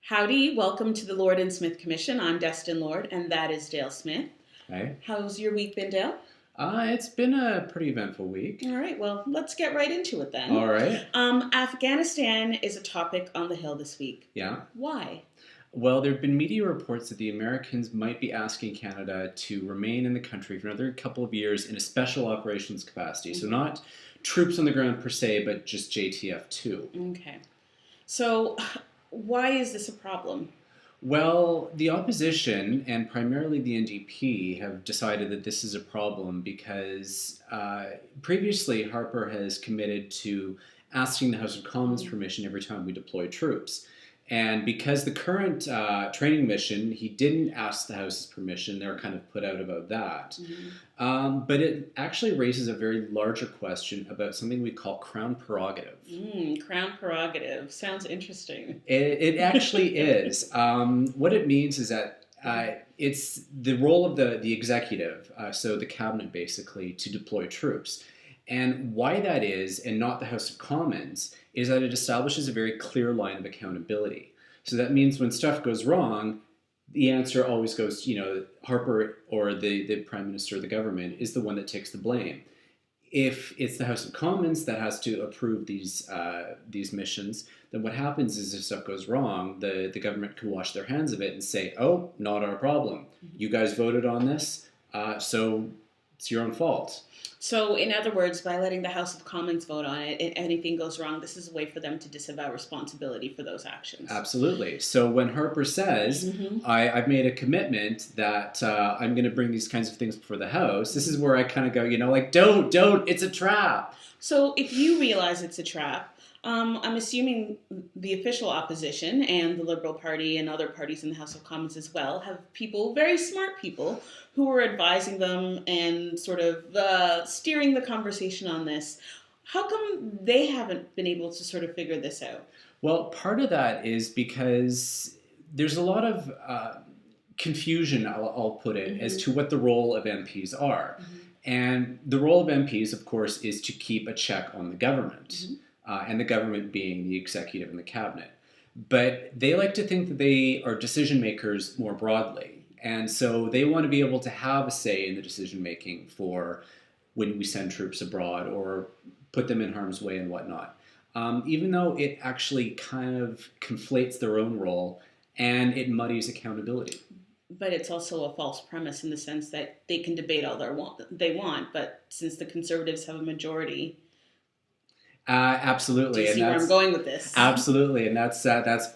Howdy, welcome to the Lord and Smith Commission. I'm Destin Lord, and that is Dale Smith. Hey. How's your week been, Dale? It's been a pretty eventful week. All right, well, let's get right into it then. All right. Afghanistan is a topic on the Hill this week. Yeah. Why? Well, there have been media reports that the Americans might be asking Canada to remain in the country for another couple of years in a special operations capacity. So not troops on the ground per se, but just JTF too. Okay. So why is this a problem? Well, the opposition, and primarily the NDP, have decided that this is a problem because previously Harper has committed to asking the House of Commons permission every time we deploy troops. And because the current training mission, he didn't ask the House's permission, they're kind of put out about that. But it actually raises a very larger question about something we call Crown prerogative. Crown prerogative. Sounds interesting. It actually is. What it means is that it's the role of the executive, so the cabinet basically, to deploy troops. And why that is, and not the House of Commons, is that it establishes a very clear line of accountability. So that means when stuff goes wrong, the answer always goes, Harper or the Prime Minister of the government is the one that takes the blame. If it's the House of Commons that has to approve these missions, then what happens is if stuff goes wrong, the government can wash their hands of it and say, oh, not our problem. You guys voted on this, so it's your own fault. So, in other words, by letting the House of Commons vote on it, if anything goes wrong, this is a way for them to disavow responsibility for those actions. Absolutely. So when Harper says, I've made a commitment that I'm going to bring these kinds of things before the House, this is where I kind of go, don't, it's a trap. So if you realize it's a trap, I'm assuming the official opposition and the Liberal Party and other parties in the House of Commons as well have people, very smart people, who are advising them and sort of steering the conversation on this. How come they haven't been able to sort of figure this out? Well, part of that is because there's a lot of confusion, I'll put it, as to what the role of MPs are. And the role of MPs, of course, is to keep a check on the government. And the government being the executive and the cabinet. But they like to think that they are decision makers more broadly. And so they want to be able to have a say in the decision making for when we send troops abroad or put them in harm's way and whatnot. Even though it actually kind of conflates their own role and it muddies accountability. But it's also a false premise in the sense that they can debate all they want, but since the Conservatives have a majority... Absolutely. Do you see where I'm going with this? Absolutely, and that's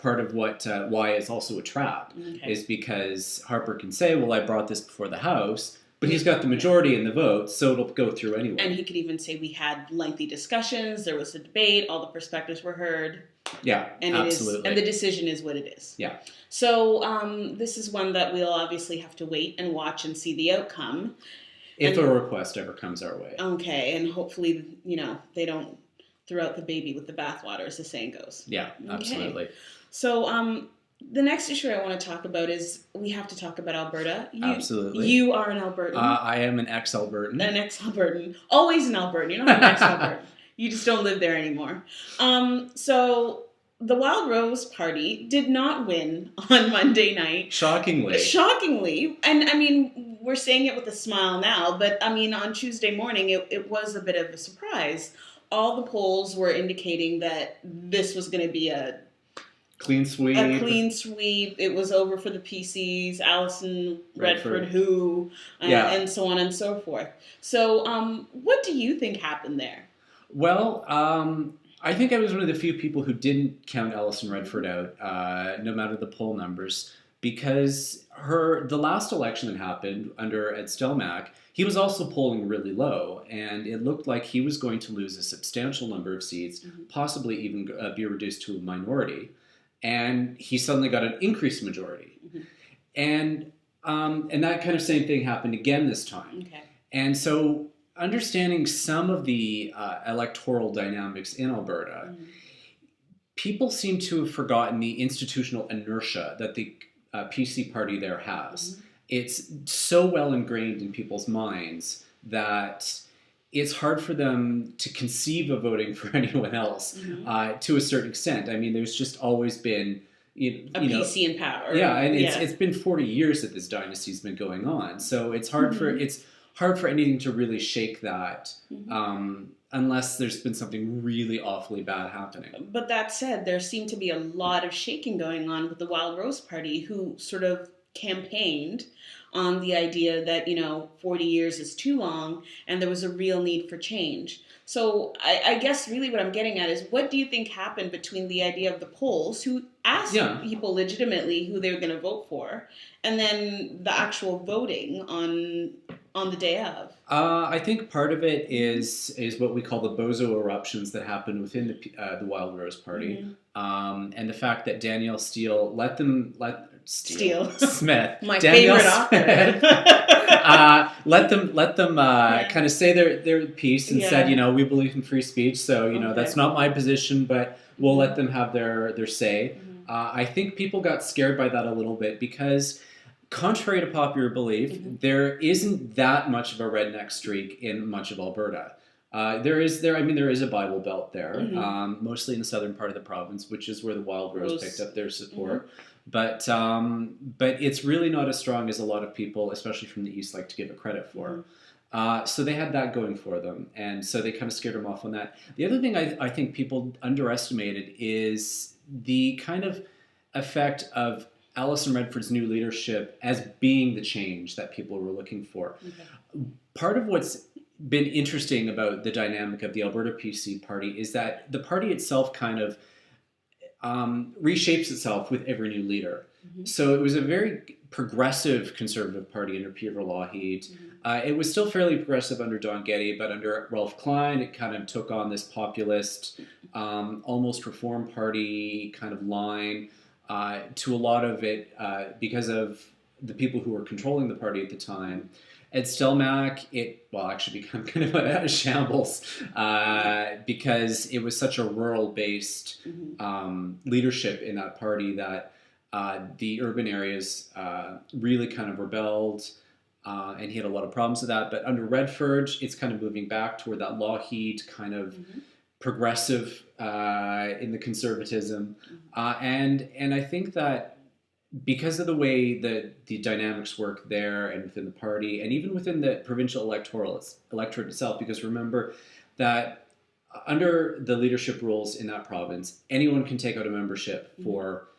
part of why it's also a trap, is because Harper can say, well, I brought this before the House, but he's got the majority in the vote, so it'll go through anyway. And he could even say we had lengthy discussions, there was a debate, all the perspectives were heard. Yeah, and absolutely. And the decision is what it is. Yeah. So this is one that we'll obviously have to wait and watch and see the outcome. If a request ever comes our way. Okay, and hopefully, they don't throw out the baby with the bathwater, as the saying goes. Yeah, absolutely. Okay. So the next issue I want to talk about is we have to talk about Alberta. Absolutely. You are an Albertan. I am an ex-Albertan. An ex-Albertan. Always an Albertan. You're not an ex-Albertan. You just don't live there anymore. So the Wild Rose Party did not win on Monday night. Shockingly. And I mean, we're saying it with a smile now, but I mean, on Tuesday morning, it was a bit of a surprise. All the polls were indicating that this was going to be a clean sweep. It was over for the PCs, Alison Redford who, and so on and so forth. So what do you think happened there? Well, I think I was one of the few people who didn't count Alison Redford out, no matter the poll numbers, because the last election that happened under Ed Stelmach, he was also polling really low, and it looked like he was going to lose a substantial number of seats, possibly even be reduced to a minority, and he suddenly got an increased majority. And that kind of same thing happened again this time. Okay. And so understanding some of the electoral dynamics in Alberta, people seem to have forgotten the institutional inertia that the PC party there has. It's so well ingrained in people's minds that it's hard for them to conceive of voting for anyone else to a certain extent. I mean, there's just always been a PC in power. Yeah, and it's been 40 years that this dynasty's been going on, so it's hard for anything to really shake that, unless there's been something really awfully bad happening. But that said, there seemed to be a lot of shaking going on with the Wild Rose Party, who sort of campaigned on the idea that 40 years is too long, and there was a real need for change. So I guess really what I'm getting at is, what do you think happened between the idea of the polls, who asked people legitimately who they were going to vote for, and then the actual voting on the day of? I think part of it is what we call the bozo eruptions that happened within the Wild Rose Party, and the fact that Danielle Smith, my Danielle favorite author, let them kind of say their piece and said, we believe in free speech, so that's not my position, but we'll let them have their say. I think people got scared by that a little bit because, contrary to popular belief, there isn't that much of a redneck streak in much of Alberta. There is a Bible Belt there, mostly in the southern part of the province, which is where the Wild Rose picked up their support. But it's really not as strong as a lot of people, especially from the east, like to give it credit for. So they had that going for them, and so they kind of scared them off on that. The other thing I think people underestimated is the kind of effect of Alison Redford's new leadership as being the change that people were looking for. Part of what's been interesting about the dynamic of the Alberta PC party is that the party itself kind of reshapes itself with every new leader. So it was a very progressive Conservative party under Peter Lougheed. It was still fairly progressive under Don Getty, but under Ralph Klein, it kind of took on this populist, almost Reform Party kind of line. To a lot of it, because of the people who were controlling the party at the time. At Stelmach, it actually became kind of a shambles because it was such a rural-based leadership in that party that the urban areas really kind of rebelled, and he had a lot of problems with that. But under Redford, it's kind of moving back toward that Lougheed kind of progressive in the conservatism, and I think that because of the way that the dynamics work there and within the party, and even within the provincial electorate itself, because remember that under the leadership rules in that province, anyone can take out a membership for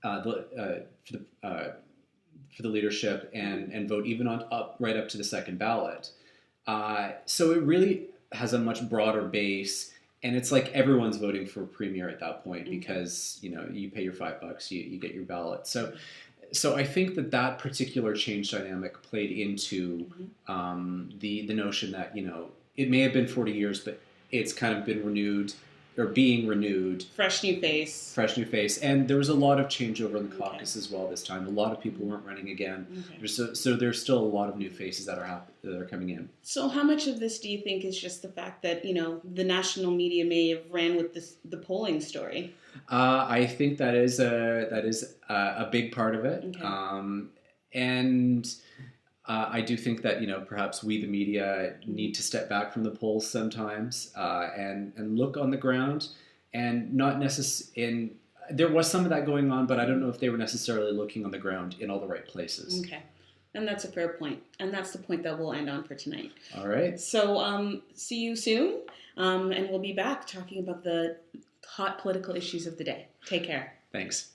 the leadership and vote even right up to the second ballot. So it really has a much broader base, and it's like everyone's voting for premier at that point because you pay your $5, you get your ballot. So I think that particular change dynamic played into the notion that it may have been 40 years, but it's kind of been renewed or being renewed. Fresh new face. And there was a lot of changeover in the caucus as well this time. A lot of people weren't running again. So there's still a lot of new faces that are coming in. So how much of this do you think is just the fact that, the national media may have ran with the polling story? I think that is a big part of it. And I do think that perhaps we, the media, need to step back from the polls sometimes and look on the ground, and not necessarily. There was some of that going on, but I don't know if they were necessarily looking on the ground in all the right places. Okay, and that's a fair point, and that's the point that we'll end on for tonight. All right. So see you soon, and we'll be back talking about the hot political issues of the day. Take care. Thanks.